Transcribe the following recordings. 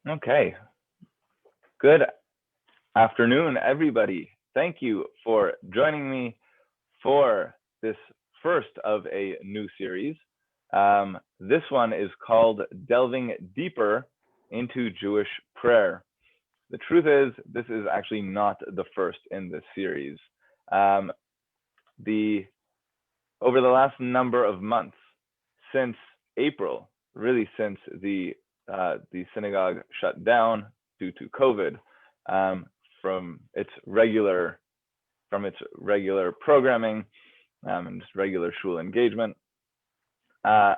Okay, good afternoon, everybody. Thank you for joining me for this first of a new series. This one is called Delving Deeper into Jewish Prayer. The truth is, this is actually not the first in this series. Over the last number of months, since April, really since the synagogue shut down due to COVID, from its regular programming and just regular shul engagement, I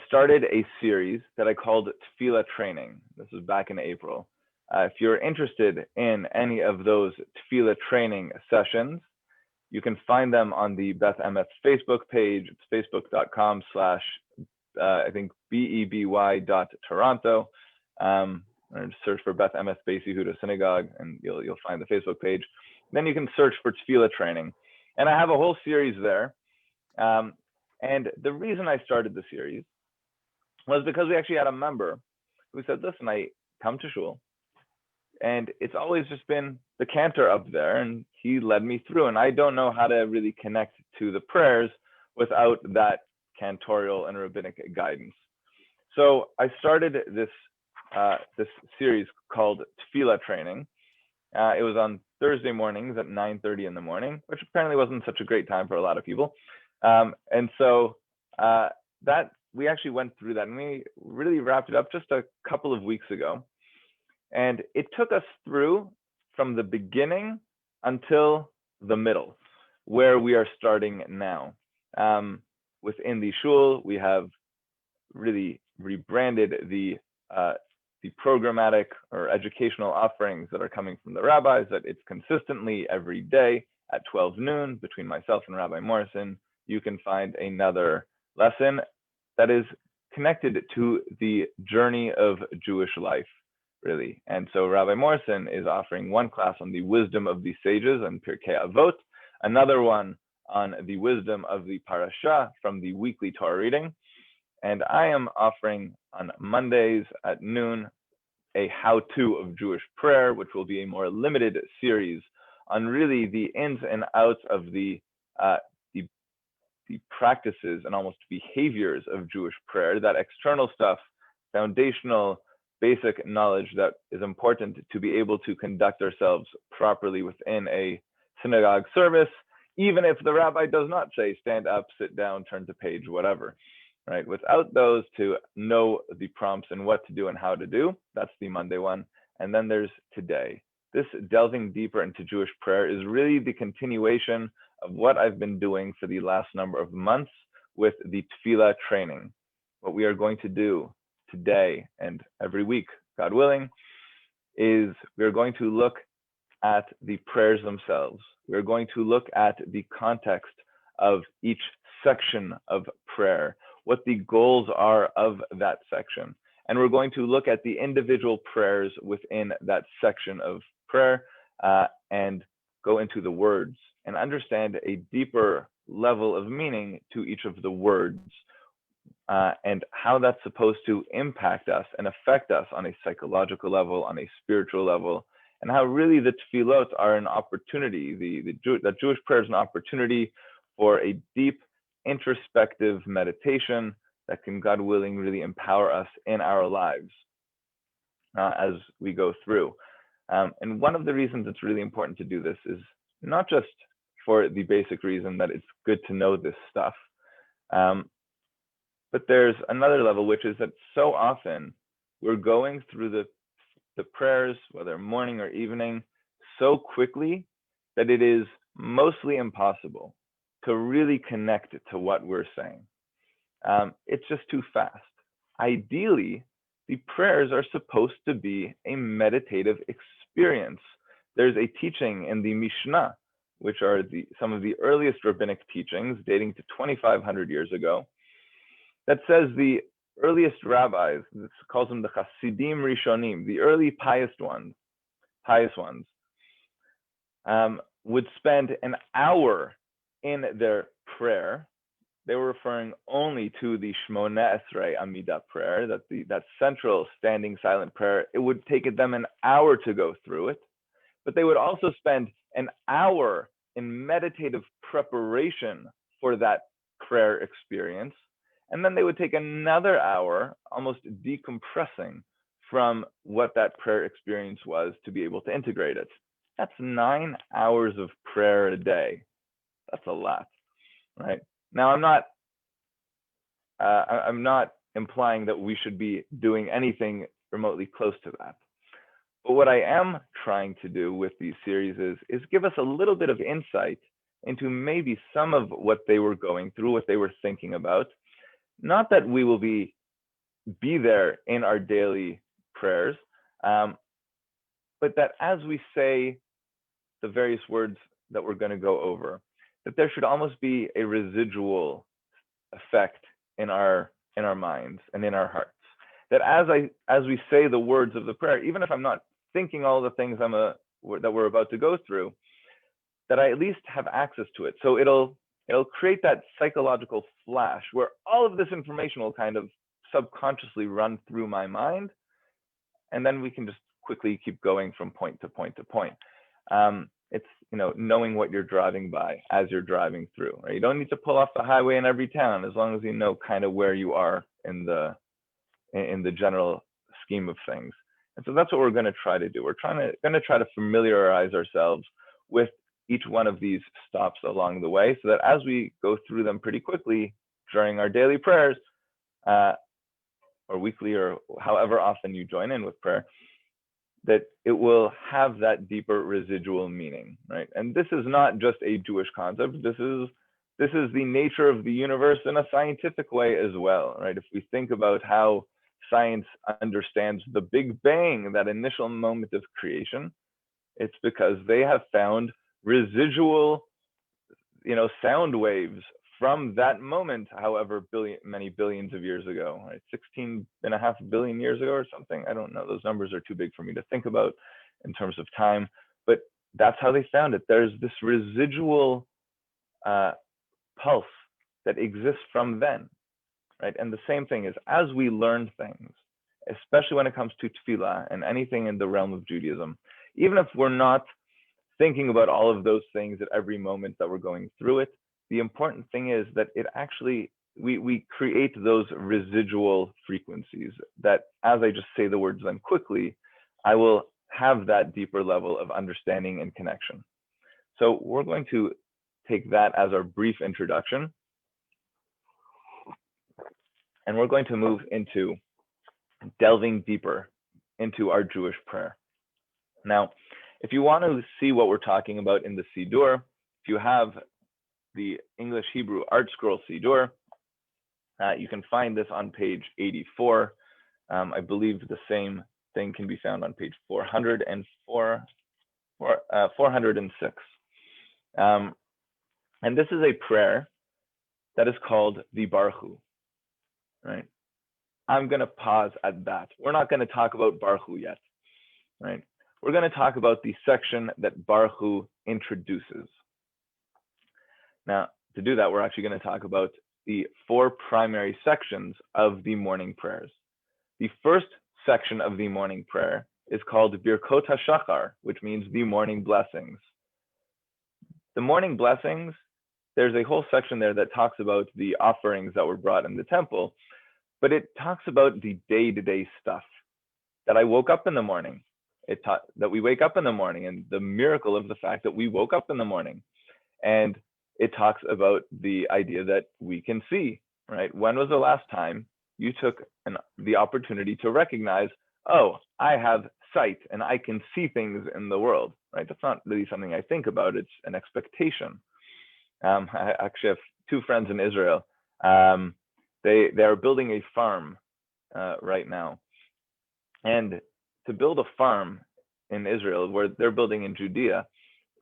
started a series that I called Tefillah Training. This was back in April. If you're interested in any of those Tefillah training sessions, you can find them on the Beth Emet Facebook page. It's facebook.com/ I think beby.toronto. Or search for Beth Emet Beis Yehuda Synagogue, and you'll find the Facebook page. Then you can search for Tefillah Training, and I have a whole series there. And the reason I started the series was because we actually had a member who said, "Listen, I come to shul, and it's always just been the cantor up there, and he led me through, and I don't know how to really connect to the prayers without that cantorial and rabbinic guidance." So I started this series called Tefillah Training. It was on Thursday mornings at 9:30 in the morning, which apparently wasn't such a great time for a lot of people. And so that we actually went through that, and we really wrapped it up just a couple of weeks ago. And it took us through from the beginning until the middle, where we are starting now. Within the shul, we have really rebranded the programmatic or educational offerings that are coming from the rabbis, that it's consistently every day at 12 noon between myself and Rabbi Morrison. You can find another lesson that is connected to the journey of Jewish life, really. And so Rabbi Morrison is offering one class on the wisdom of the sages and Pirkei Avot, another one on the wisdom of the parasha from the weekly Torah reading. And I am offering on Mondays at noon a how-to of Jewish prayer, which will be a more limited series on really the ins and outs of the practices and almost behaviors of Jewish prayer, that external stuff, foundational, basic knowledge that is important to be able to conduct ourselves properly within a synagogue service, even if the rabbi does not say stand up, sit down, turn to page, whatever. Right? Without those, to know the prompts and what to do and how to do, that's the Monday one. And then there's today. This delving deeper into Jewish prayer is really the continuation of what I've been doing for the last number of months with the Tefillah training. What we are going to do today and every week, God willing, is we're going to look at the prayers themselves. We're going to look at the context of each section of prayer, what the goals are of that section. And we're going to look at the individual prayers within that section of prayer and go into the words and understand a deeper level of meaning to each of the words and how that's supposed to impact us and affect us on a psychological level, on a spiritual level, and how really the tefillot are an opportunity, that Jewish prayer is an opportunity for a deep introspective meditation that can, God willing, really empower us in our lives as we go through. And one of the reasons it's really important to do this is not just for the basic reason that it's good to know this stuff, but there's another level, which is that so often we're going through the prayers, whether morning or evening, so quickly that it is mostly impossible to really connect to what we're saying. It's just too fast. Ideally, the prayers are supposed to be a meditative experience. There's a teaching in the Mishnah, which are some of the earliest rabbinic teachings dating to 2,500 years ago, that says the earliest rabbis, this calls them the Hasidim Rishonim, the early pious ones, would spend an hour in their prayer they were referring only to the Shmona Esrei Amidah prayer, that central standing silent prayer. It would take them an hour to go through it, but they would also spend an hour in meditative preparation for that prayer experience. And then they would take another hour almost decompressing from what that prayer experience was to be able to integrate it. That's 9 hours of prayer a day. That's a lot, right? Now, I'm not implying that we should be doing anything remotely close to that. But what I am trying to do with these series is give us a little bit of insight into maybe some of what they were going through, what they were thinking about. Not that we will be there in our daily prayers, but that as we say the various words that we're going to go over, that there should almost be a residual effect in our minds and in our hearts. That as we say the words of the prayer, even if I'm not thinking all the things that we're about to go through, that I at least have access to it. So it'll create that psychological flash where all of this information will kind of subconsciously run through my mind, and then we can just quickly keep going from point to point to point. It's knowing what you're driving by as you're driving through. Right? You don't need to pull off the highway in every town, as long as you know kind of where you are in the general scheme of things. And so that's what we're going to try to do. We're going to try to familiarize ourselves with each one of these stops along the way, so that as we go through them pretty quickly during our daily prayers, or weekly, or however often you join in with prayer, that it will have that deeper residual meaning, right? And this is not just a Jewish concept. This is the nature of the universe in a scientific way as well, right? If we think about how science understands the Big Bang, that initial moment of creation, it's because they have found residual, sound waves from that moment, however many billions of years ago, right? 16.5 billion years ago or something. I don't know. Those numbers are too big for me to think about in terms of time, but that's how they found it. There's this residual pulse that exists from then, right? And the same thing is, as we learn things, especially when it comes to tefillah and anything in the realm of Judaism, even if we're not thinking about all of those things at every moment that we're going through it, the important thing is that it actually, we create those residual frequencies that as I just say the words then quickly, I will have that deeper level of understanding and connection. So we're going to take that as our brief introduction. And we're going to move into delving deeper into our Jewish prayer. Now, if you want to see what we're talking about in the Siddur, if you have the English Hebrew Art Scroll Siddur, you can find this on page 84. I believe the same thing can be found on page 406. And this is a prayer that is called the Barahu, right? I'm going to pause at that. We're not going to talk about Barahu yet, right? We're going to talk about the section that Barahu introduces. Now, to do that, we're actually going to talk about the 4 primary sections of the morning prayers. The first section of the morning prayer is called Birkot HaShachar, which means the morning blessings. The morning blessings, there's a whole section there that talks about the offerings that were brought in the temple, but it talks about the day-to-day stuff. That I woke up in the morning. That we wake up in the morning, and the miracle of the fact that we woke up in the morning. And it talks about the idea that we can see, right? When was the last time you took the opportunity to recognize, oh, I have sight and I can see things in the world, right? That's not really something I think about. It's an expectation. I actually have 2 friends in Israel. They are building a farm right now. And to build a farm in Israel, where they're building in Judea,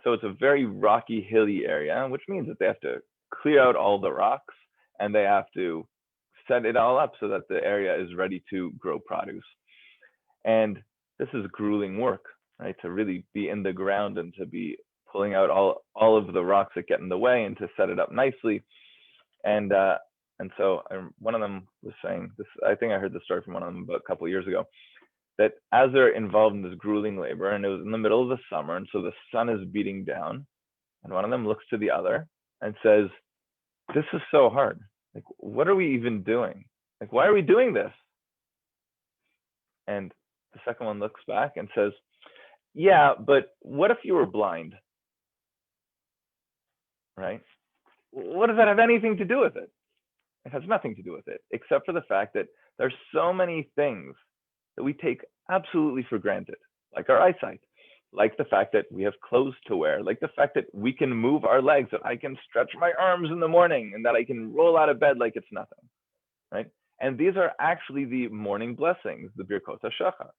so it's a very rocky, hilly area, which means that they have to clear out all the rocks and they have to set it all up so that the area is ready to grow produce. And this is grueling work, right? To really be in the ground and to be pulling out all of the rocks that get in the way and to set it up nicely. And so one of them was saying this. I think I heard the story from one of them about a couple of years ago, that as they're involved in this grueling labor, and it was in the middle of the summer, and so the sun is beating down, and one of them looks to the other and says, "This is so hard. Like, what are we even doing? Like, why are we doing this?" And the second one looks back and says, "Yeah, but what if you were blind?" Right? What does that have anything to do with it? It has nothing to do with it, except for the fact that there's so many things that we take absolutely for granted, like our eyesight, like the fact that we have clothes to wear, like the fact that we can move our legs, that I can stretch my arms in the morning, and that I can roll out of bed like it's nothing, right? And these are actually the morning blessings, the Birkot HaShachar.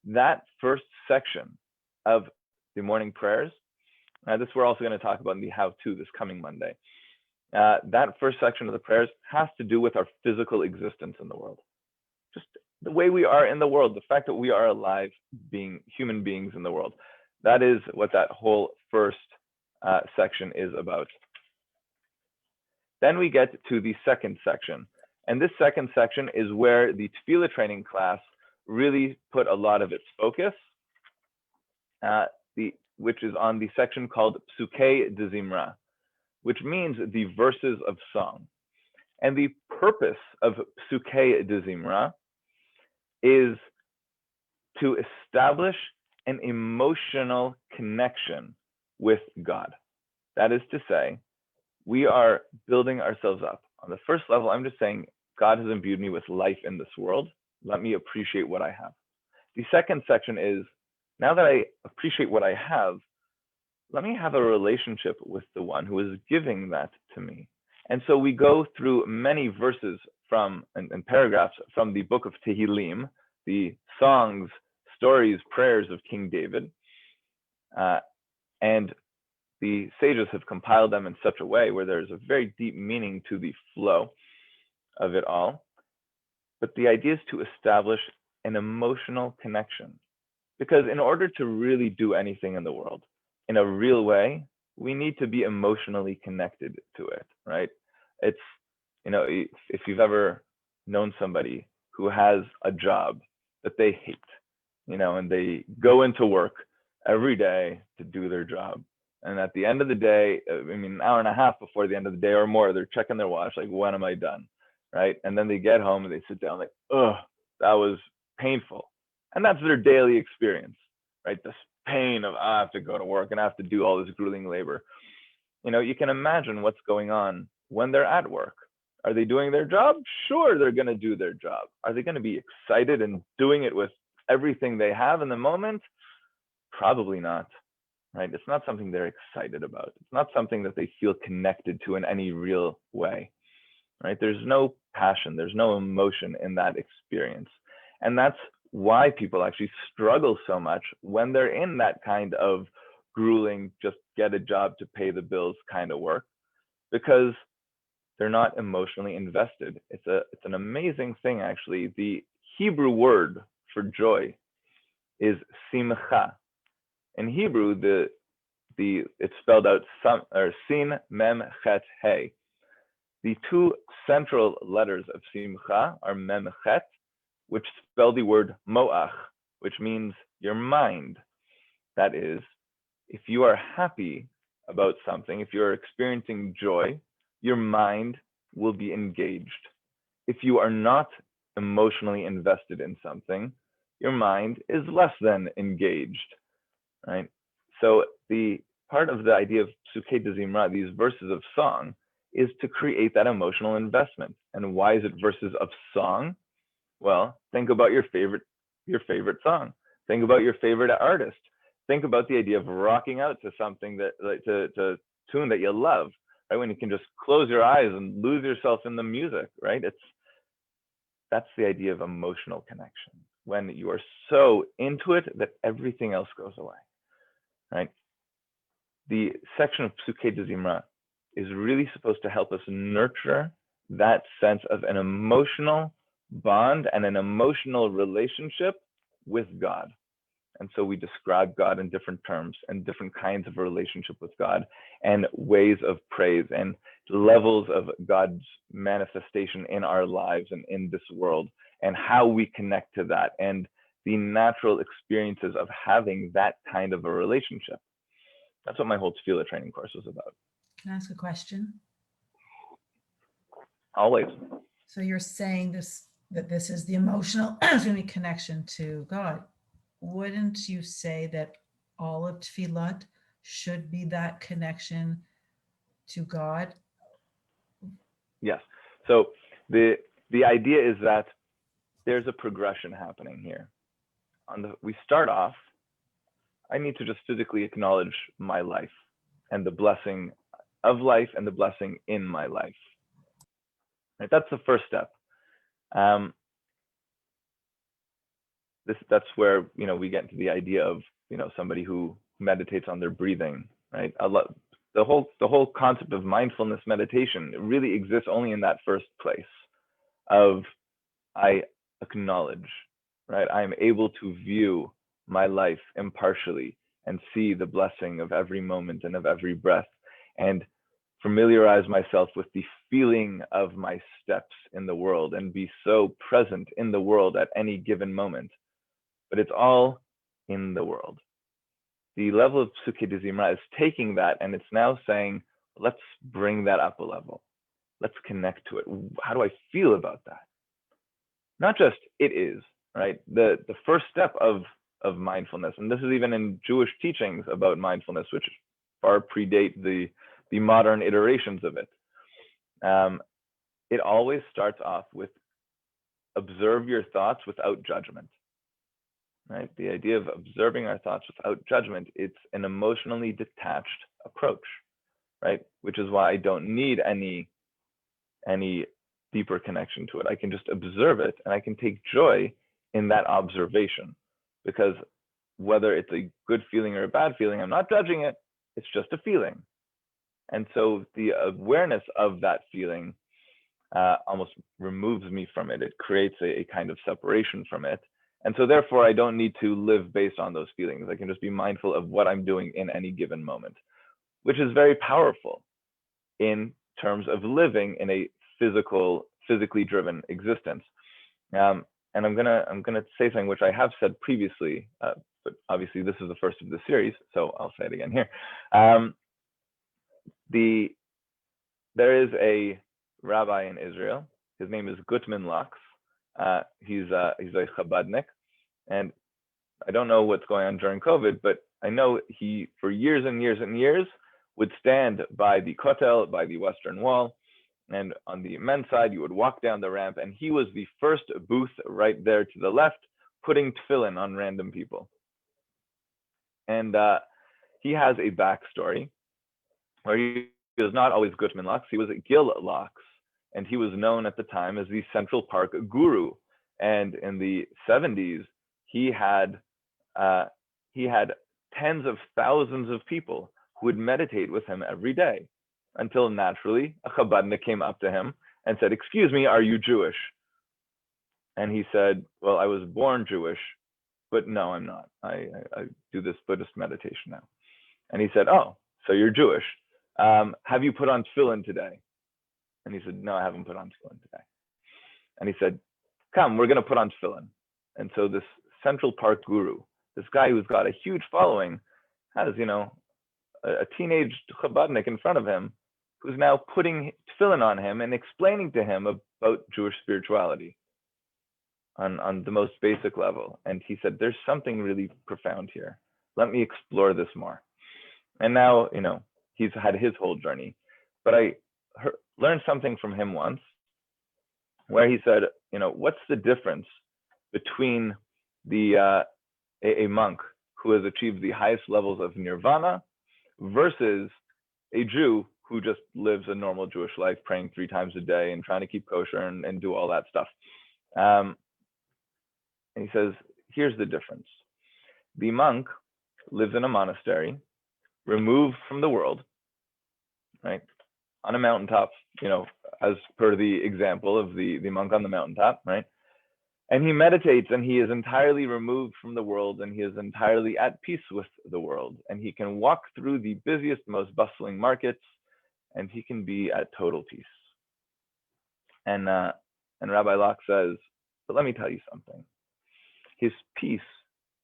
That first section of the morning prayers, this we're also going to talk about in the how-to this coming Monday. That first section of the prayers has to do with our physical existence in the world. Just the way we are in the world, the fact that we are alive human beings in the world. That is what that whole first section is about. Then we get to the second section. And this second section is where the tefillah training class really put a lot of its focus, which is on the section called Psukei de Zimra, which means the verses of song. And the purpose of Psukei de Zimra is to establish an emotional connection with God. That is to say, we are building ourselves up. On the first level, I'm just saying, God has imbued me with life in this world. Let me appreciate what I have. The second section is, now that I appreciate what I have, let me have a relationship with the one who is giving that to me. And so we go through many verses and paragraphs from the book of Tehillim, the songs, stories, prayers of King David. And the sages have compiled them in such a way where there's a very deep meaning to the flow of it all. But the idea is to establish an emotional connection. Because in order to really do anything in the world in a real way, we need to be emotionally connected to it, right? It's, if you've ever known somebody who has a job that they hate, and they go into work every day to do their job. And at the end of the day, an hour and a half before the end of the day or more, they're checking their watch, like, when am I done, right? And then they get home and they sit down like, oh, that was painful. And that's their daily experience, right? This pain of, I have to go to work and I have to do all this grueling labor. You can imagine what's going on when they're at work. Are they doing their job? Sure, they're going to do their job. Are they going to be excited and doing it with everything they have in the moment? Probably not, right? It's not something they're excited about. It's not something that they feel connected to in any real way, right? There's no passion, there's no emotion in that experience. And that's why people actually struggle so much when they're in that kind of grueling, just get a job to pay the bills kind of work, because they're not emotionally invested. It's an amazing thing, actually. The Hebrew word for joy is simcha. In Hebrew, it's spelled out sin mem chet hey. The two central letters of simcha are mem chet, which spell the word moach, which means your mind. That is, if you are happy about something, if you're experiencing joy, your mind will be engaged. If you are not emotionally invested in something, your mind is less than engaged, right? So the part of the idea of Psukei de Zimra, these verses of song, is to create that emotional investment. And why is it verses of song? Well, think about your favorite song. Think about your favorite artist. Think about the idea of rocking out to something to tune that you love, right? When you can just close your eyes and lose yourself in the music, right? That's the idea of emotional connection, when you are so into it that everything else goes away, right? The section of Psukei de Zimra is really supposed to help us nurture that sense of an emotional bond and an emotional relationship with God. And so we describe God in different terms and different kinds of a relationship with God and ways of praise and levels of God's manifestation in our lives and in this world, and how we connect to that and the natural experiences of having that kind of a relationship. That's what my whole tefillah training course was about. Can I ask a question? Always. So you're saying that this is the emotional connection to God. Wouldn't you say that all of tefillah should be that connection to God? Yes. So the idea is that there's a progression happening here. We start off, I need to just physically acknowledge my life and the blessing of life and the blessing in my life. Right? That's the first step. That's where we get into the idea of somebody who meditates on their breathing, right? The whole concept of mindfulness meditation really exists only in that first place of I acknowledge, right? I am able to view my life impartially and see the blessing of every moment and of every breath, and familiarize myself with the feeling of my steps in the world and be so present in the world at any given moment. But it's all in the world. The level of Psuke de Zimra is taking that, and it's now saying, let's bring that up a level. Let's connect to it. How do I feel about that? Not just it is, right? The first step of mindfulness, and this is even in Jewish teachings about mindfulness, which far predate the modern iterations of it. It always starts off with observe your thoughts without judgment. Right? The idea of observing our thoughts without judgment, it's an emotionally detached approach, right? Which is why I don't need any deeper connection to it. I can just observe it, and I can take joy in that observation, because whether it's a good feeling or a bad feeling, I'm not judging it. It's just a feeling. And so the awareness of that feeling almost removes me from it. It creates a kind of separation from it. And so therefore, I don't need to live based on those feelings. I can just be mindful of what I'm doing in any given moment, which is very powerful in terms of living in a physically driven existence. And I'm gonna say something which I have said previously, but obviously this is the first of the series, so I'll say it again here. There is a rabbi in Israel. His name is Gutman Lux. He's a Chabadnik, and I don't know what's going on during COVID, but I know he, for years and years and years, would stand by the Kotel, by the Western Wall, and on the men's side, you would walk down the ramp, and he was the first booth right there to the left, putting tefillin on random people. And he has a backstory where he was not always Gutman Lux, he was Gil Lux, and he was known at the time as the Central Park Guru. And in the 70s, he had tens of thousands of people who would meditate with him every day, until naturally a Chabadnik came up to him and said, "Excuse me, are you Jewish?" And he said, "Well, I was born Jewish, but no, I'm not. I do this Buddhist meditation now." And he said, "Oh, so you're Jewish. Have you put on tefillin today?" And he said, "No, I haven't put on tefillin today." And he said, "Come, we're going to put on tefillin." And so this Central Park guru, this guy who's got a huge following, has, a teenage Chabadnik in front of him who's now putting tefillin on him and explaining to him about Jewish spirituality on the most basic level. And he said, "There's something really profound here. Let me explore this more." And now, he's had his whole journey. But I learned something from him once where he said, what's the difference between a monk who has achieved the highest levels of nirvana versus a Jew who just lives a normal Jewish life, praying 3 times a day and trying to keep kosher and do all that stuff. And he says, here's the difference. The monk lives in a monastery, removed from the world, right? On a mountaintop, as per the example of the monk on the mountaintop, right? And he meditates, and he is entirely removed from the world, and he is entirely at peace with the world. And he can walk through the busiest, most bustling markets, and he can be at total peace. And Rabbi Locke says, but let me tell you something. His peace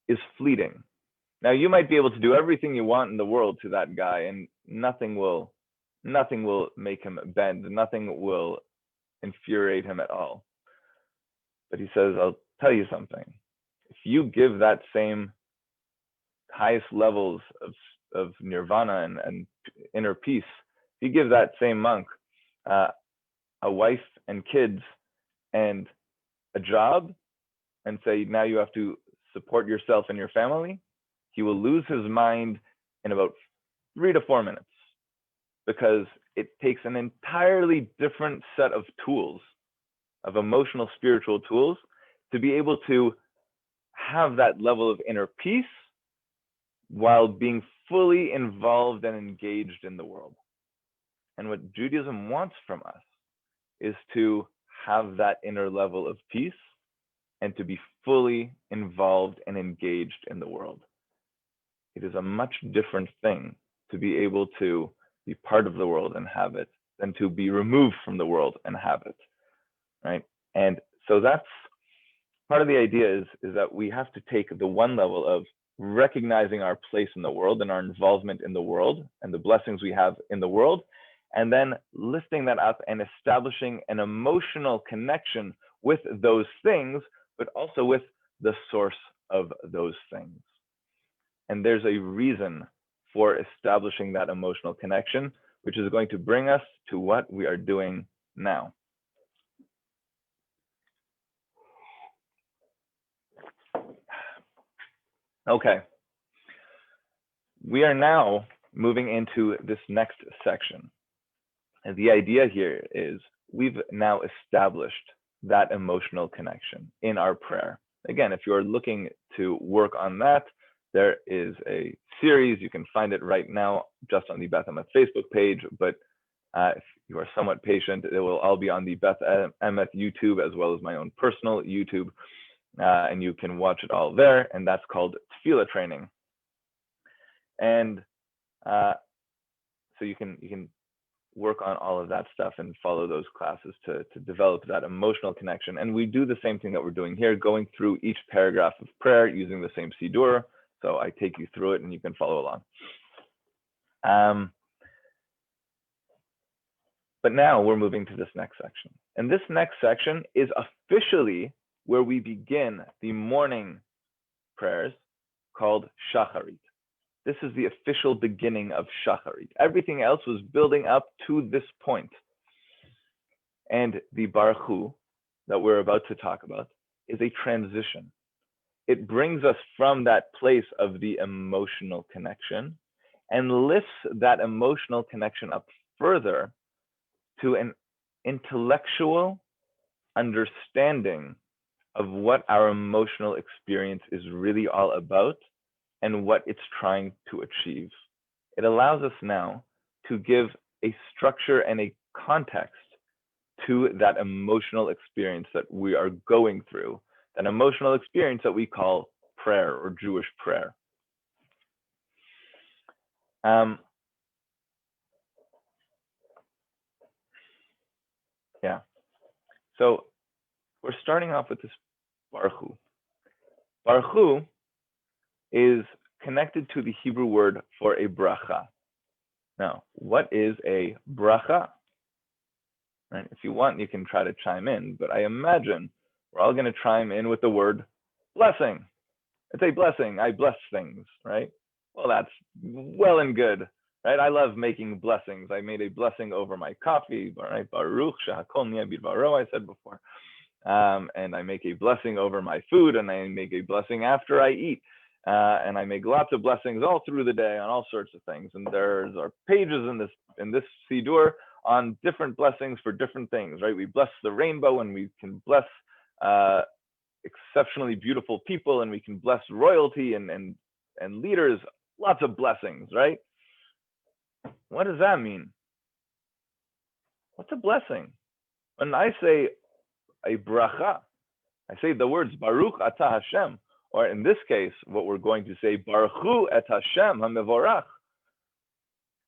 is fleeting. Now, you might be able to do everything you want in the world to that guy, and nothing will make him bend. Nothing will infuriate him at all. But he says, I'll tell you something. If you give that same highest levels of nirvana and inner peace, if you give that same monk a wife and kids and a job, and say, now you have to support yourself and your family, he will lose his mind in about 3 to 4 minutes, because it takes an entirely different set of tools, of emotional, spiritual tools, to be able to have that level of inner peace while being fully involved and engaged in the world. And what Judaism wants from us is to have that inner level of peace and to be fully involved and engaged in the world. It is a much different thing to be able to be part of the world and have it than to be removed from the world and have it, right? And so that's part of the idea is that we have to take the one level of recognizing our place in the world and our involvement in the world and the blessings we have in the world, and then lifting that up and establishing an emotional connection with those things, but also with the source of those things. And there's a reason for establishing that emotional connection, which is going to bring us to what we are doing now. Okay. We are now moving into this next section. And the idea here is we've now established that emotional connection in our prayer. Again, if you're looking to work on that, there is a series. You can find it right now just on the Beth Emet Facebook page, but if you are somewhat patient, it will all be on the Beth Emet YouTube as well as my own personal YouTube, and you can watch it all there, and that's called Tefillah Training. And so you can work on all of that stuff and follow those classes to develop that emotional connection. And we do the same thing that we're doing here, going through each paragraph of prayer using the same Siddur. So I take you through it and you can follow along. But now we're moving to this next section. And this next section is officially where we begin the morning prayers called Shacharit. This is the official beginning of Shacharit. Everything else was building up to this point. And the Barahu that we're about to talk about is a transition. It brings us from that place of the emotional connection and lifts that emotional connection up further to an intellectual understanding of what our emotional experience is really all about and what it's trying to achieve. It allows us now to give a structure and a context to that emotional experience that we are going through, an emotional experience that we call prayer or Jewish prayer. So we're starting off with this Barahu. Barahu is connected to the Hebrew word for a bracha. Now, what is a bracha? Right? If you want, you can try to chime in, but I imagine we're all going to chime in with the word blessing. It's a blessing. I bless things, right? Well, that's well and good, right? I love making blessings. I made a blessing over my coffee, right? Baruch shehakol niyeh bidvaro, I said before. And I make a blessing over my food, and I make a blessing after I eat. And I make lots of blessings all through the day on all sorts of things. And there are pages in this Siddur on different blessings for different things, right? We bless the rainbow, and we can bless exceptionally beautiful people, and we can bless royalty and leaders, lots of blessings, right? What does that mean? What's a blessing? When I say a bracha, I say the words Baruch Ata Hashem, or in this case, what we're going to say, Barahu et Hashem HaMevorach.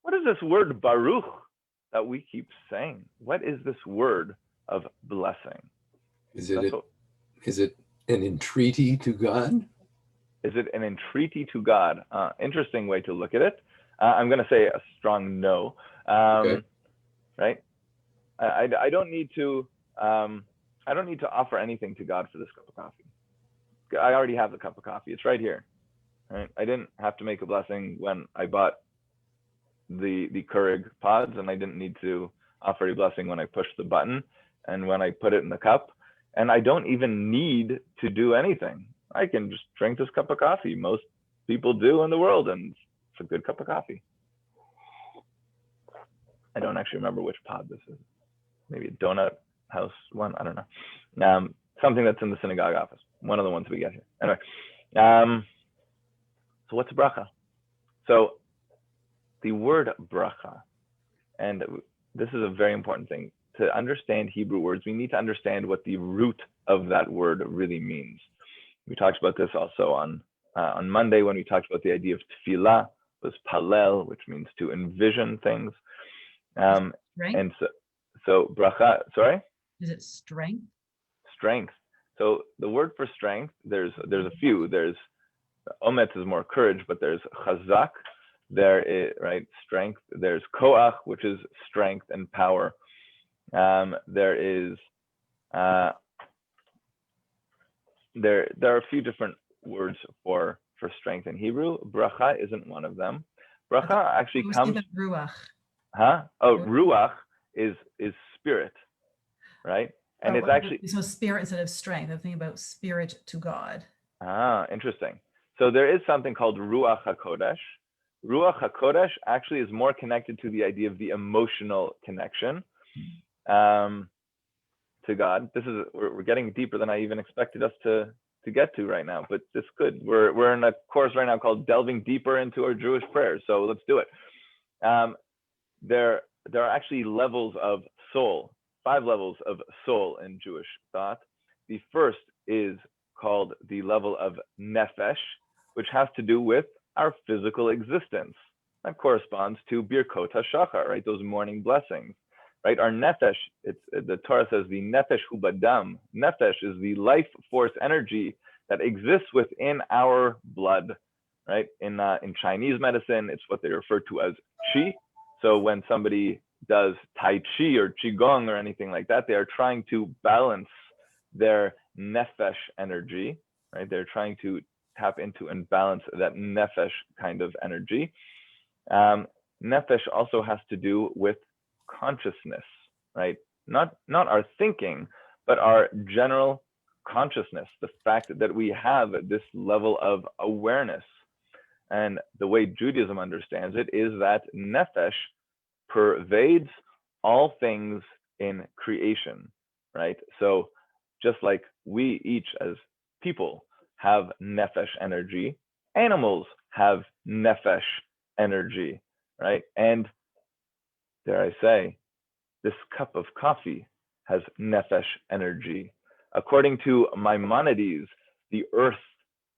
What is this word Baruch that we keep saying? What is this word of blessing? Is it an entreaty to God? Is it an entreaty to God? Interesting way to look at it. I'm going to say a strong no. Okay. Right? I don't need to. I don't need to offer anything to God for this cup of coffee. I already have the cup of coffee. It's right here. Right? I didn't have to make a blessing when I bought the Keurig pods, and I didn't need to offer a blessing when I pushed the button and when I put it in the cup. And I don't even need to do anything. I can just drink this cup of coffee. Most people do in the world, and it's a good cup of coffee. I don't actually remember which pod this is. Maybe a donut house one. I don't know. Something that's in the synagogue office. One of the ones we get here. Anyway, so what's bracha? So the word bracha, and this is a very important thing. To understand Hebrew words, we need to understand what the root of that word really means. We talked about this also on Monday when we talked about the idea of tefillah, was palel, which means to envision things. Right? And so bracha, sorry? Is it strength? Strength. So the word for strength, there's a few. There's omet is more courage, but there's chazak, there is, right, strength. There's koach, which is strength and power. There is there are a few different words for strength in Hebrew. Bracha isn't one of them. Bracha actually comes. Ruach. Huh? Oh, ruach is spirit, right? And it's actually so spirit instead of strength. I'm thinking about spirit to God. Interesting. So there is something called Ruach HaKodesh. Ruach HaKodesh actually is more connected to the idea of the emotional connection to God. This is we're getting deeper than I even expected us to get to right now, but it's good. We're in a course right now called Delving Deeper into Our Jewish Prayers. So let's do it. There are actually levels of soul, 5 levels of soul in Jewish thought. The first is called the level of Nephesh, which has to do with our physical existence. That corresponds to Birkot HaShachar, right? Those morning blessings, right? Our Nephesh, the Torah says the Nephesh hu badam. Nephesh is the life force energy that exists within our blood, right? In Chinese medicine, it's what they refer to as qi. So when somebody does Tai Chi or Qigong or anything like that, they are trying to balance their Nephesh energy, right? They're trying to tap into and balance that Nephesh kind of energy. Nephesh also has to do with consciousness, right? Not our thinking, but our general consciousness, the fact that we have this level of awareness. And the way Judaism understands it is that Nephesh pervades all things in creation, right? So just like we each as people have Nephesh energy, animals have Nephesh energy, right? And dare I say, this cup of coffee has Nephesh energy. According to Maimonides, the earth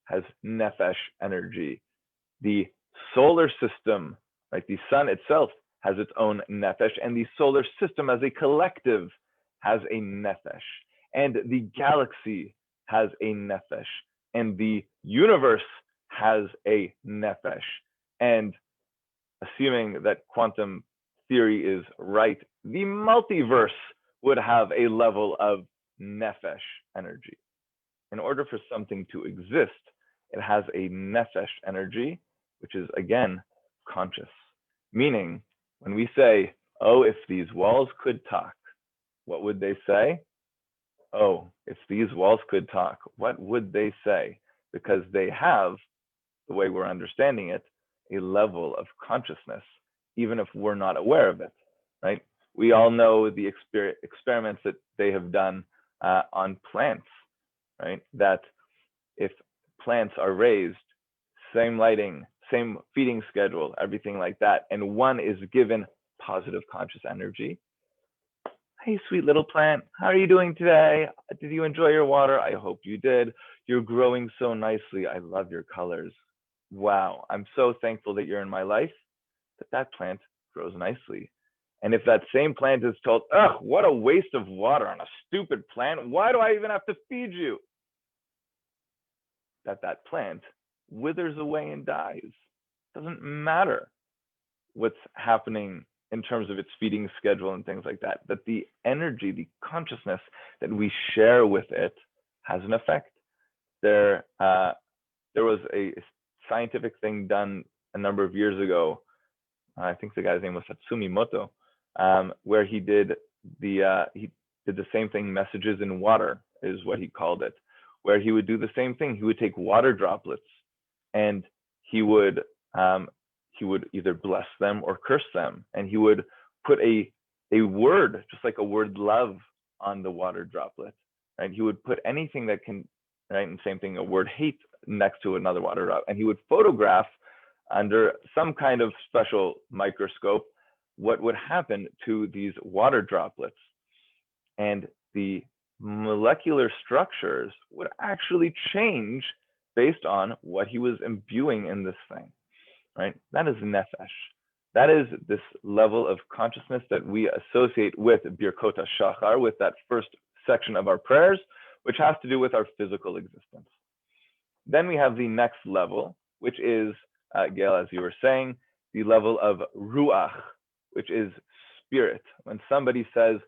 has Nephesh energy. The solar system, right, the sun itself has its own Nephesh, and the solar system as a collective has a Nephesh. And the galaxy has a Nephesh, and the universe has a Nephesh. And assuming that quantum theory is right, the multiverse would have a level of Nephesh energy. In order for something to exist, it has a Nephesh energy, which is, again, conscious. Meaning, when we say, oh, if these walls could talk, what would they say? Oh, if these walls could talk, what would they say? Because they have, the way we're understanding it, a level of consciousness, even if we're not aware of it, right? We all know the experiments that they have done on plants, right? That if plants are raised, same lighting, same feeding schedule, everything like that, and one is given positive conscious energy, I hey, sweet little plant, how are you doing today? Did you enjoy your water? I hope you did. You're growing so nicely. I love your colors. Wow, I'm so thankful that you're in my life, that plant grows nicely. And if that same plant is told, ugh, what a waste of water on a stupid plant, why do I even have to feed you? That plant withers away and dies. Doesn't matter what's happening in terms of its feeding schedule and things like that, but the energy, the consciousness that we share with it has an effect. There was a scientific thing done a number of years ago. I think the guy's name was Tatsumi Moto, where he did the same thing. Messages in water is what he called it, where he would do the same thing. He would take water droplets and he would either bless them or curse them, and he would put a word, just like a word love, on the water droplet. Right? He would put anything that can, right, and same thing, a word hate next to another water drop, and he would photograph under some kind of special microscope what would happen to these water droplets, and the molecular structures would actually change based on what he was imbuing in this thing. Right? That is Nephesh. That is this level of consciousness that we associate with Birkot HaShachar, with that first section of our prayers, which has to do with our physical existence. Then we have the next level, which is, Gail, as you were saying, the level of Ruach, which is spirit. When somebody says,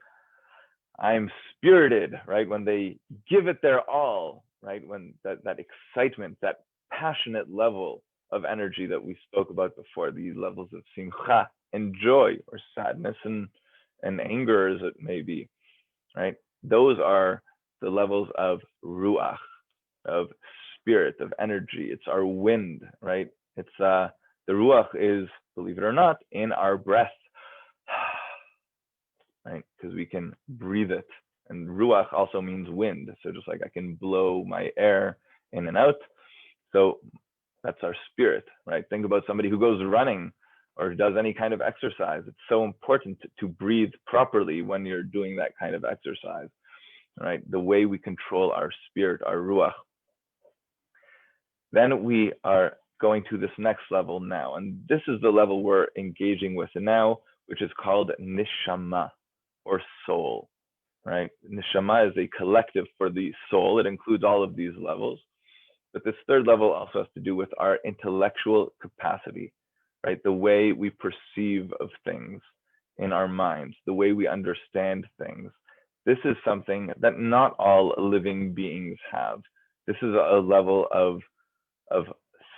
I'm spirited, right? When they give it their all, right? When that excitement, that passionate level of energy that we spoke about before, the levels of simcha and joy, or sadness and anger, as it may be, right? Those are the levels of ruach, of spirit, of energy. It's our wind, right? It's the ruach is, believe it or not, in our breath, right? Because we can breathe it. And ruach also means wind. So just like I can blow my air in and out, so that's our spirit, right? Think about somebody who goes running or does any kind of exercise. It's so important to breathe properly when you're doing that kind of exercise, right? The way we control our spirit, our ruach. Then we are going to this next level now, and this is the level we're engaging with now, which is called neshama, or soul, right? Neshama is a collective for the soul. It includes all of these levels. But this third level also has to do with our intellectual capacity, right? The way we perceive of things in our minds, the way we understand things. This is something that not all living beings have. This is a level of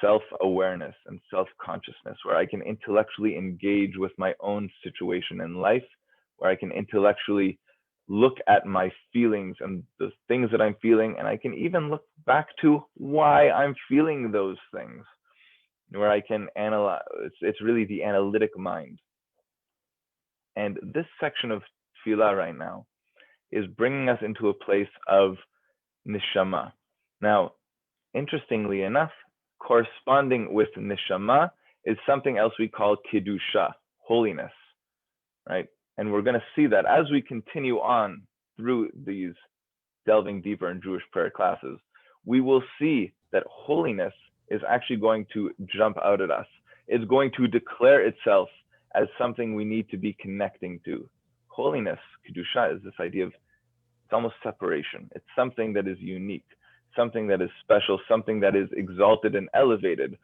self-awareness and self-consciousness, where I can intellectually engage with my own situation in life, where I can intellectually look at my feelings and the things that I'm feeling, and I can even look back to why I'm feeling those things, where I can analyze. It's really the analytic mind. And this section of tefillah right now is bringing us into a place of neshama. Now, interestingly enough, corresponding with neshama is something else we call Kedusha, holiness, right? And we're going to see that as we continue on through these delving deeper in Jewish prayer classes, we will see that holiness is actually going to jump out at us. It's going to declare itself as something we need to be connecting to. Holiness, Kedusha, is this idea of, it's almost separation. It's something that is unique, something that is special, something that is exalted and elevated.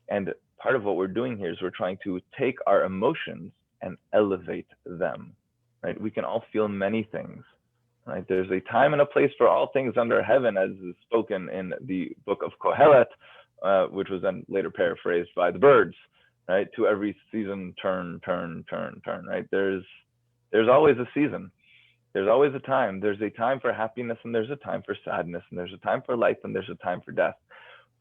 And part of what we're doing here is we're trying to take our emotions and elevate them, right? We can all feel many things, right? There's a time and a place for all things under heaven, as is spoken in the book of Kohelet, which was then later paraphrased by the birds, right? To every season, turn, right? There's always a season. There's always a time. There's a time for happiness, and there's a time for sadness, and there's a time for life, and there's a time for death.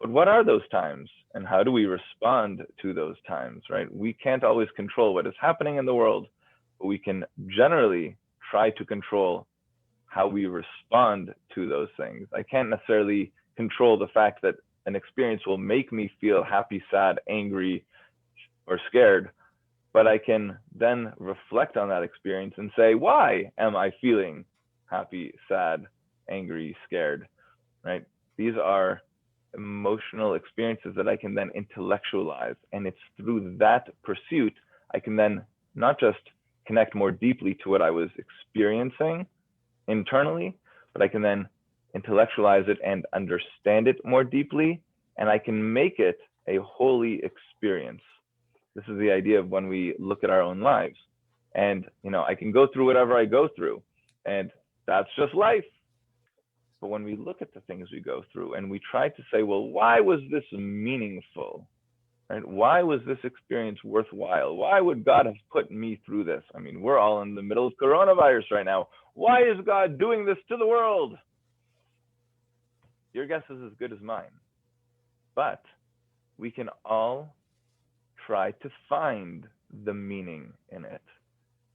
But what are those times, and how do we respond to those times, right? We can't always control what is happening in the world, but we can generally try to control how we respond to those things. I can't necessarily control the fact that an experience will make me feel happy, sad, angry, or scared, but I can then reflect on that experience and say, why am I feeling happy, sad, angry, scared, right? These are emotional experiences that I can then intellectualize. And it's through that pursuit, I can then not just connect more deeply to what I was experiencing internally, but I can then intellectualize it and understand it more deeply. And I can make it a holy experience. This is the idea of when we look at our own lives. And, I can go through whatever I go through, and that's just life. But when we look at the things we go through and we try to say, well, why was this meaningful? Right? Why was this experience worthwhile? Why would God have put me through this? I mean, we're all in the middle of coronavirus right now. Why is God doing this to the world? Your guess is as good as mine. But we can all try to find the meaning in it,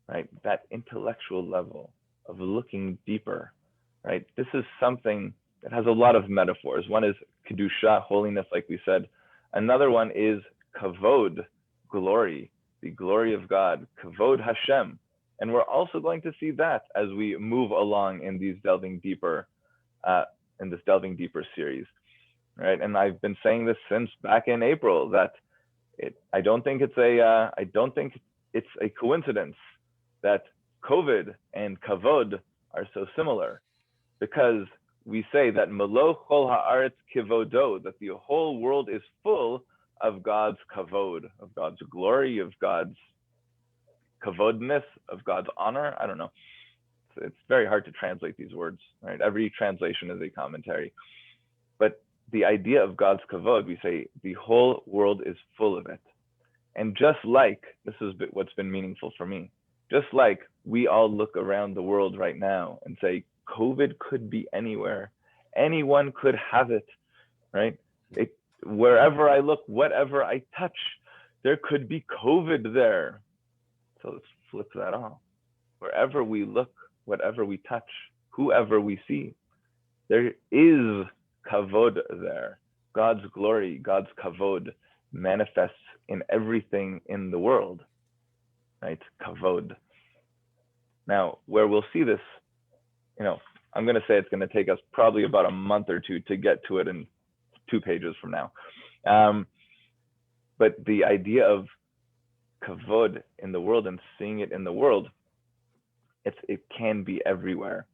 right? That intellectual level of looking deeper, right? This is something that has a lot of metaphors. One is Kedusha, holiness, like we said. Another one is kavod, glory, the glory of God, kavod Hashem. And we're also going to see that as we move along in these delving deeper, in this delving deeper series, right? And I've been saying this since back in April that I don't think it's a coincidence that COVID and kavod are so similar, because we say that melo chol haaretz kivodo, that the whole world is full of God's kavod, of God's glory, of God's kavodness, of God's honor. I don't know. It's very hard to translate these words, right? Every translation is a commentary. But the idea of God's kavod, we say the whole world is full of it. And just like, this is what's been meaningful for me, just like we all look around the world right now and say, COVID could be anywhere. Anyone could have it, right? Wherever I look, whatever I touch, there could be COVID there. So let's flip that off. Wherever we look, whatever we touch, whoever we see, there is kavod there. God's glory, God's kavod manifests in everything in the world, right? Kavod. Now, where we'll see this, I'm going to say it's going to take us probably about a month or two to get to it in 2 pages from now. But the idea of kavod in the world and seeing it in the world, it can be everywhere.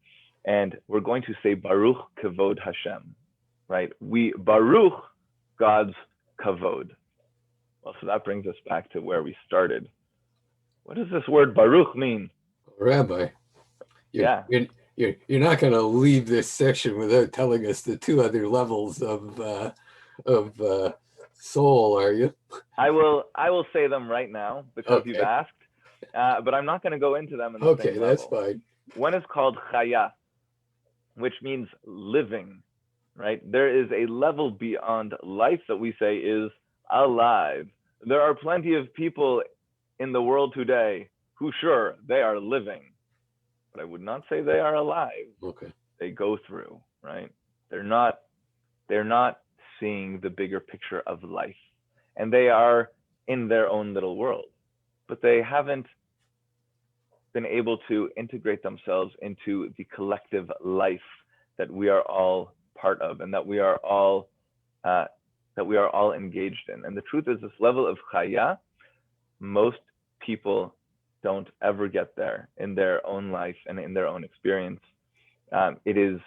And we're going to say Baruch kavod Hashem, right? We Baruch God's kavod. Well, so that brings us back to where we started. What does this word Baruch mean? Rabbi, you're not going to leave this section without telling us the 2 other levels of soul, are you? I will say them right now because Okay. you've asked, but I'm not going to go into them in the Okay, same that's level. fine. One is called chaya, which means living, right? There is a level beyond life that we say is alive. There are plenty of people in the world today who, sure, they are living, but I would not say they are alive. Okay. They go through, right? They're not seeing the bigger picture of life, and they are in their own little world, but they haven't been able to integrate themselves into the collective life that we are all part of and that we are all engaged in. And the truth is, this level of chaya, most people don't ever get there in their own life and in their own experience. It is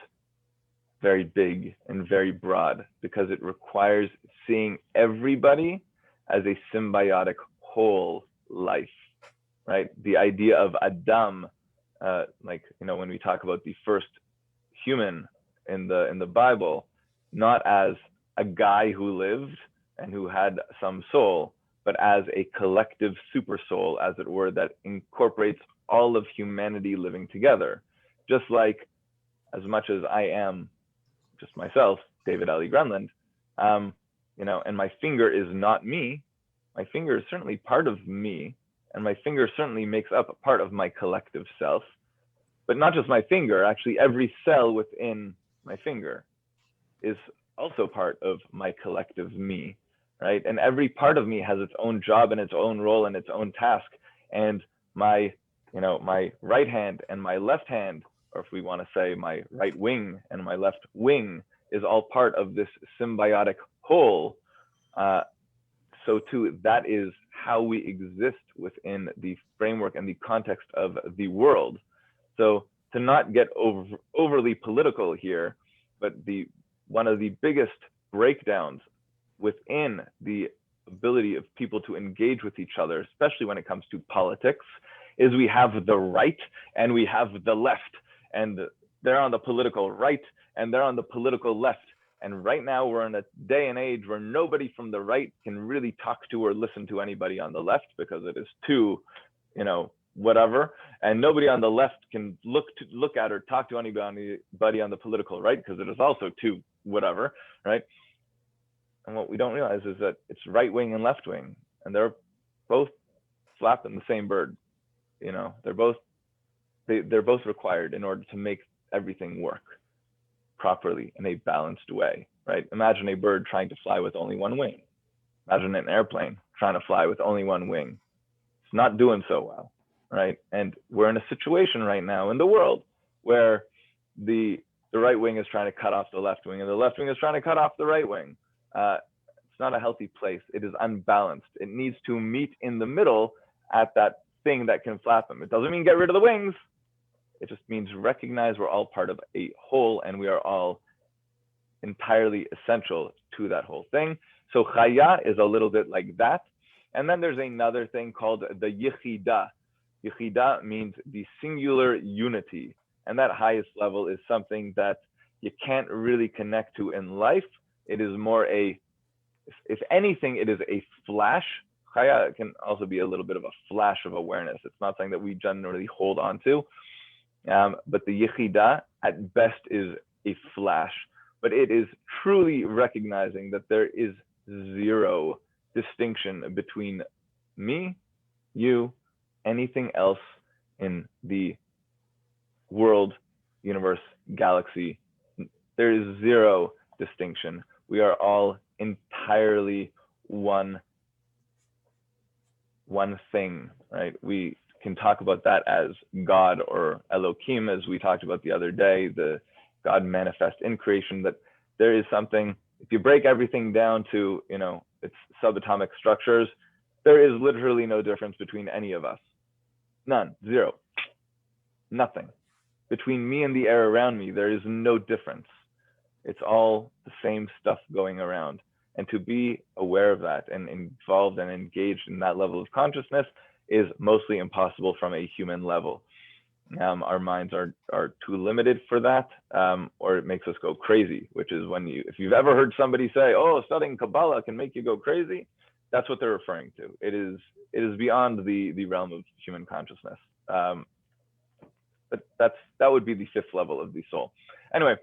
very big and very broad because it requires seeing everybody as a symbiotic whole life, right? The idea of Adam, when we talk about the first human in the Bible, not as a guy who lived and who had some soul, but as a collective super soul, as it were, that incorporates all of humanity living together. Just like, as much as I am just myself, David Ali Grunland, and my finger is not me, my finger is certainly part of me, and my finger certainly makes up a part of my collective self, but not just my finger, actually every cell within my finger is also part of my collective me. right? And every part of me has its own job and its own role and its own task. And my, my right hand and my left hand, or if we want to say my right wing and my left wing, is all part of this symbiotic whole. So too, that is how we exist within the framework and the context of the world. So to not get overly political here, but one of the biggest breakdowns within the ability of people to engage with each other, especially when it comes to politics, is we have the right and we have the left, and they're on the political right and they're on the political left. And right now we're in a day and age where nobody from the right can really talk to or listen to anybody on the left, because it is too, whatever. And nobody on the left can look at or talk to anybody on the political right, because it is also too whatever, right? And what we don't realize is that it's right wing and left wing, and they're both flapping the same bird. They're both required in order to make everything work properly in a balanced way, right? Imagine a bird trying to fly with only one wing. Imagine an airplane trying to fly with only one wing. It's not doing so well, right? And we're in a situation right now in the world where the right wing is trying to cut off the left wing, and the left wing is trying to cut off the right wing. It's not a healthy place. It is unbalanced. It needs to meet in the middle at that thing that can flap them. It doesn't mean get rid of the wings. It just means recognize we're all part of a whole, and we are all entirely essential to that whole thing. So chaya is a little bit like that. And then there's another thing called the yichida. Yichida means the singular unity. And that highest level is something that you can't really connect to in life. It is more if anything, it is a flash. Chaya can also be a little bit of a flash of awareness. It's not something that we generally hold on to. But the yichida at best is a flash, but it is truly recognizing that there is zero distinction between me, you, anything else in the world, universe, galaxy. There is zero distinction. We are all entirely one thing, right? We can talk about that as God or Elohim, as we talked about the other day, the God manifest in creation, that there is something, if you break everything down to, its subatomic structures, there is literally no difference between any of us. None, zero, nothing. Between me and the air around me, there is no difference. It's all the same stuff going around. And to be aware of that and involved and engaged in that level of consciousness is mostly impossible from a human level. Our minds are too limited for that, or it makes us go crazy, which is if you've ever heard somebody say, oh, studying Kabbalah can make you go crazy, that's what they're referring to. It is beyond the realm of human consciousness. But that would be the fifth level of the soul. Anyway,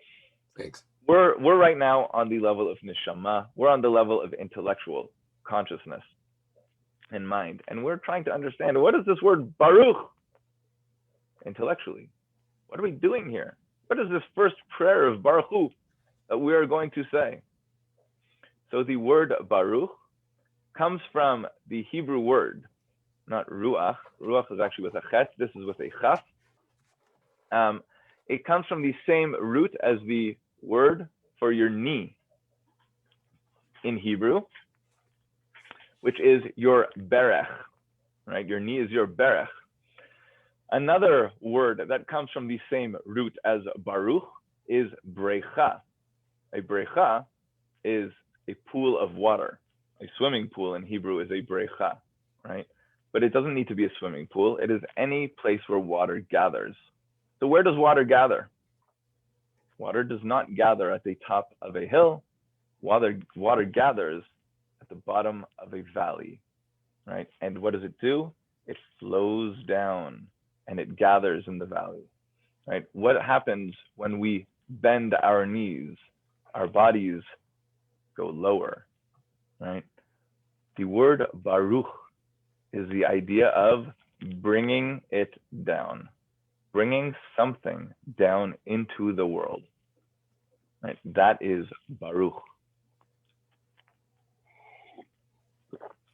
thanks. We're right now on the level of neshama. We're on the level of intellectual consciousness and mind. And we're trying to understand, what is this word Baruch intellectually? What are we doing here? What is this first prayer of Barahu that we are going to say? So the word Baruch comes from the Hebrew word, not Ruach. Ruach is actually with a chet. This is with a chaf. It comes from the same root as the word for your knee in Hebrew, which is your berech, right? Your knee is your berech. Another word that comes from the same root as Baruch is brecha. A brecha is a pool of water. A swimming pool in Hebrew is a brecha, right? But it doesn't need to be a swimming pool. It is any place where water gathers. So where does water gather? Water does not gather at the top of a hill. Water gathers at the bottom of a valley, right? And what does it do? It flows down and it gathers in the valley, right? What happens when we bend our knees? Our bodies go lower, right? The word Baruch is the idea of bringing it down, bringing something down into the world, right? That is Baruch.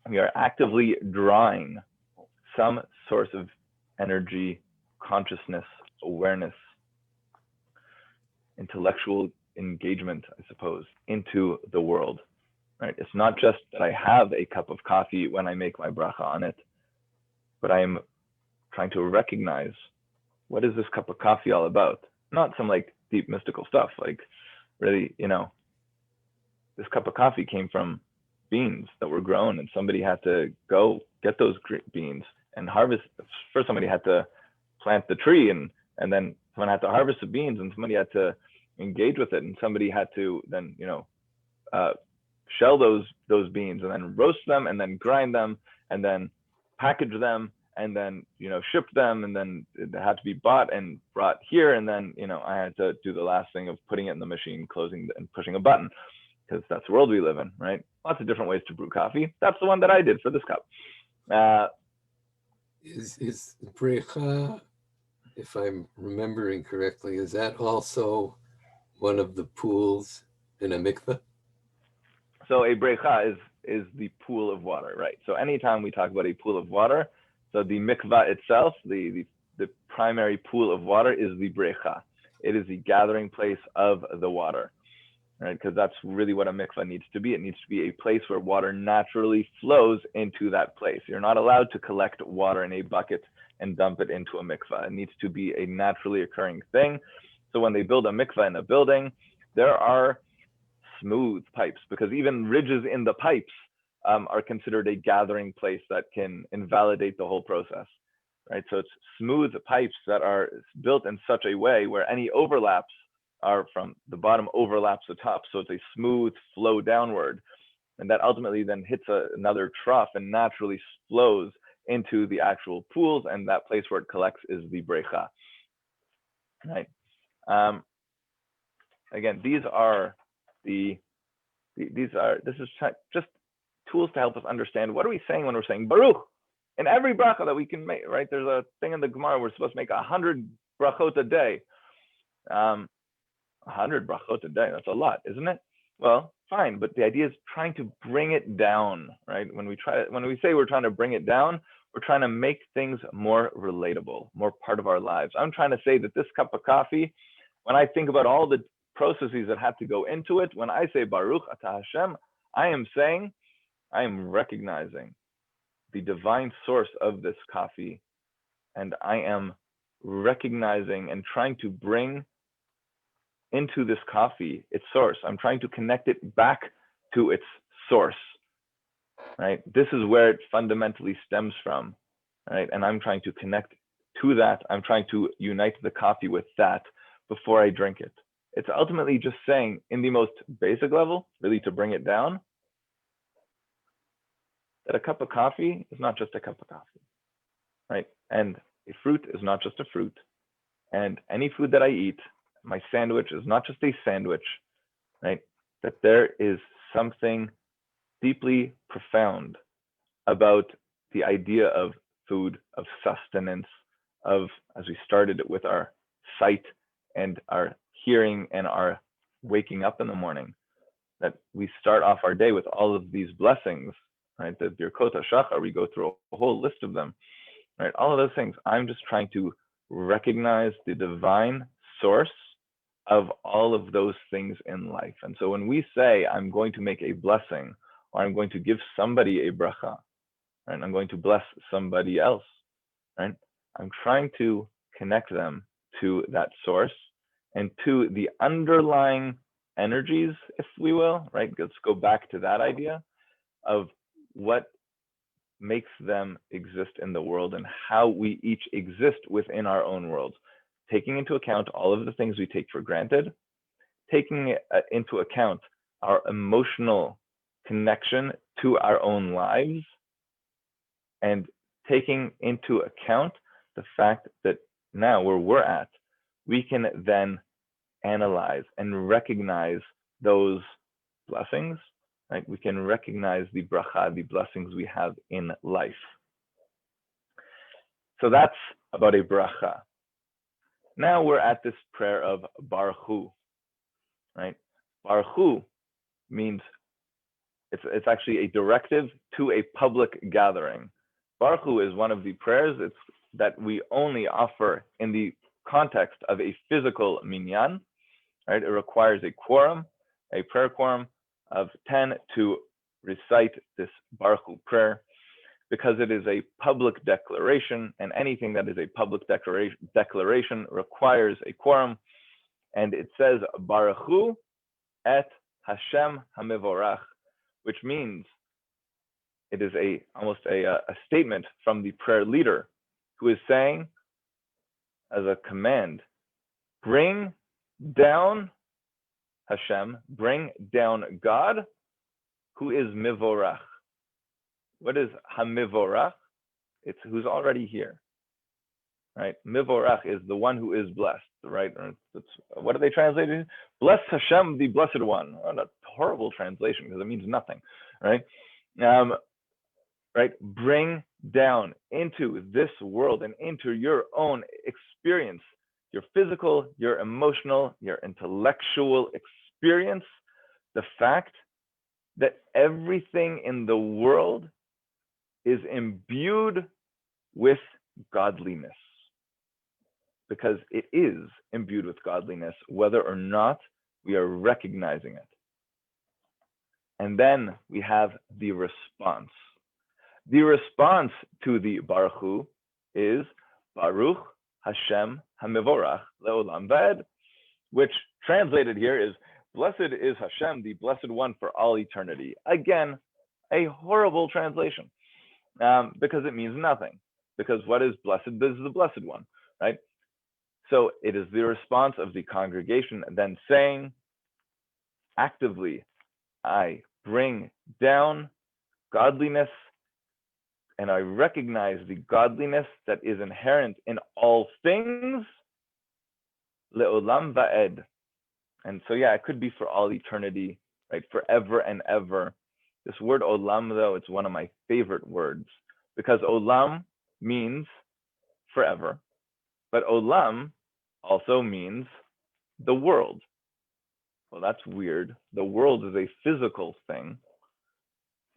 we are actively drawing some source of energy, consciousness, awareness, intellectual engagement, I suppose, into the world, right? It's not just that I have a cup of coffee when I make my bracha on it, but I am trying to recognize, what is this cup of coffee all about? Not some like deep mystical stuff, like really, this cup of coffee came from beans that were grown, and somebody had to go get those beans and harvest. First, somebody had to plant the tree, and then someone had to harvest the beans, and somebody had to engage with it, and somebody had to then shell those beans, and then roast them, and then grind them, and then package them, and then ship them, and then it had to be bought and brought here, and then I had to do the last thing of putting it in the machine, closing and pushing a button, because that's the world we live in, right? Lots of different ways to brew coffee. That's the one that I did for this cup. Is brecha, if I'm remembering correctly, is that also one of the pools in a mikveh? So a brecha is the pool of water, right? So anytime we talk about a pool of water, so the mikveh itself, the primary pool of water is the brecha. It is the gathering place of the water, right? Because that's really what a mikveh needs to be. It needs to be a place where water naturally flows into that place. You're not allowed to collect water in a bucket and dump it into a mikveh. It needs to be a naturally occurring thing. So when they build a mikveh in a building, there are smooth pipes, because even ridges in the pipes are considered a gathering place that can invalidate the whole process, right? So it's smooth pipes that are built in such a way where any overlaps are from the bottom overlaps the top. So it's a smooth flow downward. And that ultimately then hits another trough and naturally flows into the actual pools. And that place where it collects is the brecha, right? Again, this is just tools to help us understand, what are we saying when we're saying Baruch? In every bracha that we can make, right? There's a thing in the Gemara, we're supposed to make 100 brachot a day. 100 brachot a day, that's a lot, isn't it? Well, fine, but the idea is trying to bring it down, right? When we say we're trying to bring it down, we're trying to make things more relatable, more part of our lives. I'm trying to say that this cup of coffee, when I think about all the processes that have to go into it, when I say Baruch Atah Hashem, I am recognizing the divine source of this coffee, and I am recognizing and trying to bring into this coffee its source. I'm trying to connect it back to its source, right? This is where it fundamentally stems from, right? And I'm trying to connect to that. I'm trying to unite the coffee with that before I drink it. It's ultimately just saying, in the most basic level, really to bring it down, that a cup of coffee is not just a cup of coffee, right? And a fruit is not just a fruit. And any food that I eat, my sandwich is not just a sandwich, right? That there is something deeply profound about the idea of food, of sustenance, of, as we started with our sight and our hearing and our waking up in the morning, that we start off our day with all of these blessings, right? The Birkot HaShachar, we go through a whole list of them, right? All of those things. I'm just trying to recognize the divine source of all of those things in life. And so when we say, I'm going to make a blessing, or I'm going to give somebody a bracha, right? I'm going to bless somebody else, right? I'm trying to connect them to that source and to the underlying energies, if we will, right? Let's go back to that idea of what makes them exist in the world and how we each exist within our own worlds, taking into account all of the things we take for granted, taking into account our emotional connection to our own lives, and taking into account the fact that now where we're at, we can then analyze and recognize those blessings, right? We can recognize the bracha, the blessings we have in life. So that's about a bracha. Now we're at this prayer of Barahu, right? Barahu means it's actually a directive to a public gathering. Barahu is one of the prayers that we only offer in the context of a physical minyan, right? It requires a quorum, a prayer quorum of 10 to recite this Barahu prayer, because it is a public declaration, and anything that is a public declaration requires a quorum. And it says, Barahu et Hashem HaMevorach, which means it is almost a statement from the prayer leader, who is saying, as a command, bring down Hashem, bring down God, who is Mivorach. What is HaMivorach? It's who's already here, right? Mivorach is the one who is blessed, right? What do they translate it? Bless Hashem, the Blessed One. Oh, that's a horrible translation because it means nothing, right? Right? Bring down into this world and into your own experience, your physical, your emotional, your intellectual experience, the fact that everything in the world is imbued with godliness, because it is imbued with godliness, whether or not we are recognizing it. And then we have the response. The response to the Barahu is Baruch Hashem HaMevorach Le'olam Va'ed, which translated here is, blessed is Hashem, the Blessed One for all eternity. Again, a horrible translation, because it means nothing. Because what is blessed? This is the Blessed One, right? So it is the response of the congregation then saying, actively, I bring down godliness, and I recognize the godliness that is inherent in all things, le'olam va'ed. And so, yeah, it could be for all eternity, right? Forever and ever. This word olam, though, it's one of my favorite words, because olam means forever, but olam also means the world. Well, that's weird. The world is a physical thing.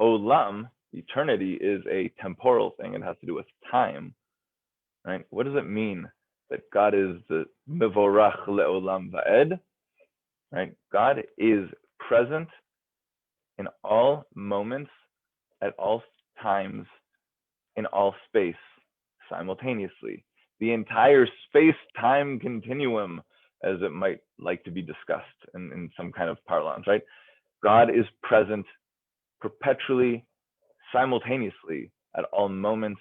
Olam, eternity, is a temporal thing. It has to do with time, right? What does it mean that God is the Mivorach le'olam va'ed, right? God is present in all moments, at all times, in all space, simultaneously. The entire space-time continuum, as it might like to be discussed in some kind of parlance, right? God is present perpetually, simultaneously, at all moments,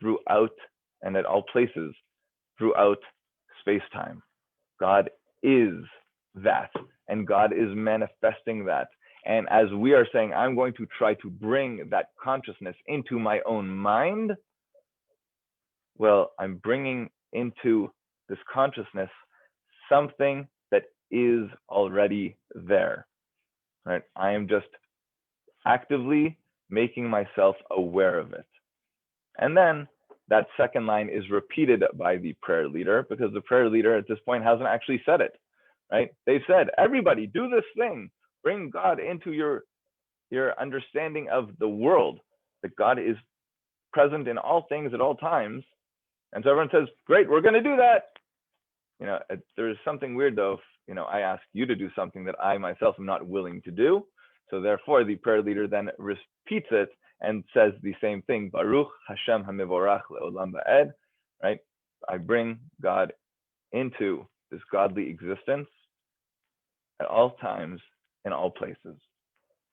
throughout, and at all places, throughout space-time. God is that, and God is manifesting that. And as we are saying, I'm going to try to bring that consciousness into my own mind, well, I'm bringing into this consciousness something that is already there, right? I am just actively making myself aware of it. And then that second line is repeated by the prayer leader, because the prayer leader at this point hasn't actually said it, right? They've said, everybody do this thing, bring God into your understanding of the world, that God is present in all things at all times. And so everyone says, great, we're going to do that. There's something weird though, if, I ask you to do something that I myself am not willing to do. So therefore, the prayer leader then repeats it and says the same thing, Baruch Hashem HaMevorach le'olam va'ed, right? I bring God into this godly existence at all times, in all places,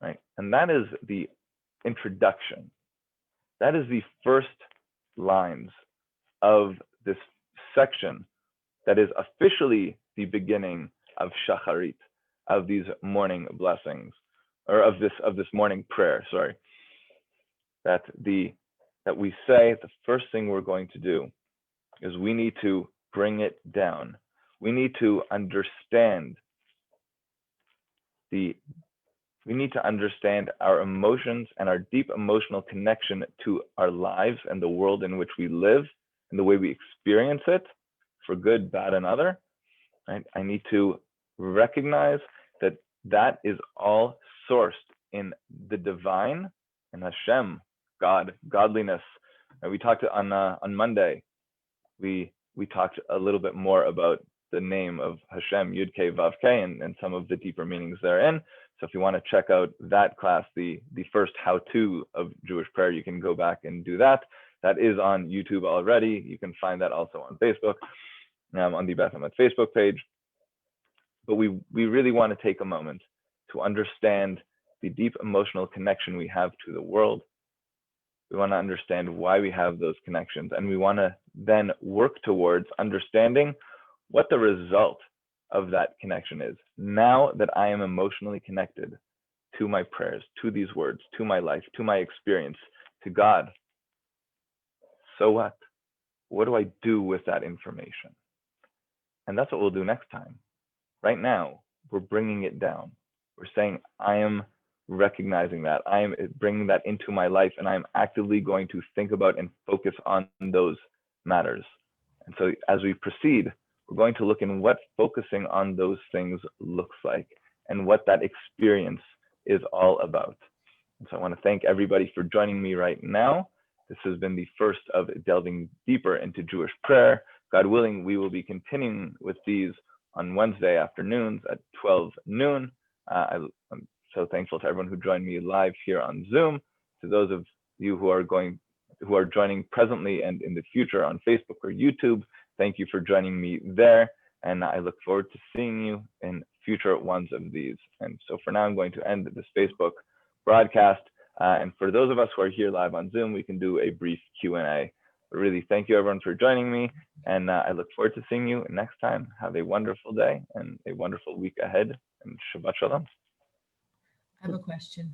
right? And that is the introduction. That is the first lines of this section that is officially the beginning of Shacharit, of these morning blessings, or of this morning prayer, sorry. That we say the first thing we're going to do is we need to bring it down. We need to understand our emotions and our deep emotional connection to our lives and the world in which we live and the way we experience it, for good, bad, and other. Right? I need to recognize that is all sourced in the divine and Hashem, God, godliness. And we talked on Monday. We talked a little bit more about the name of Hashem, Yud Kei Vav Kei, and some of the deeper meanings therein. So if you want to check out that class, the first how-to of Jewish prayer, you can go back and do that. That is on YouTube already. You can find that also on Facebook, on the Beth Emet Facebook page. But we really want to take a moment to understand the deep emotional connection we have to the world. We want to understand why we have those connections, and we want to then work towards understanding what the result of that connection is. Now that I am emotionally connected to my prayers, to these words, to my life, to my experience, to God, so what? What do I do with that information? And that's what we'll do next time. Right now, we're bringing it down. We're saying, I am recognizing that. I am bringing that into my life, and I'm actively going to think about and focus on those matters. And so as we proceed, we're going to look in what focusing on those things looks like and what that experience is all about. And so I want to thank everybody for joining me right now. This has been the first of delving deeper into Jewish prayer. God willing, we will be continuing with these on Wednesday afternoons at 12 noon. I'm so thankful to everyone who joined me live here on Zoom. To those of you who are joining presently and in the future on Facebook or YouTube, thank you for joining me there. And I look forward to seeing you in future ones of these. And so for now, I'm going to end this Facebook broadcast. And for those of us who are here live on Zoom, we can do a brief Q&A. But really, thank you everyone for joining me. And I look forward to seeing you next time. Have a wonderful day and a wonderful week ahead. And Shabbat Shalom. I have a question.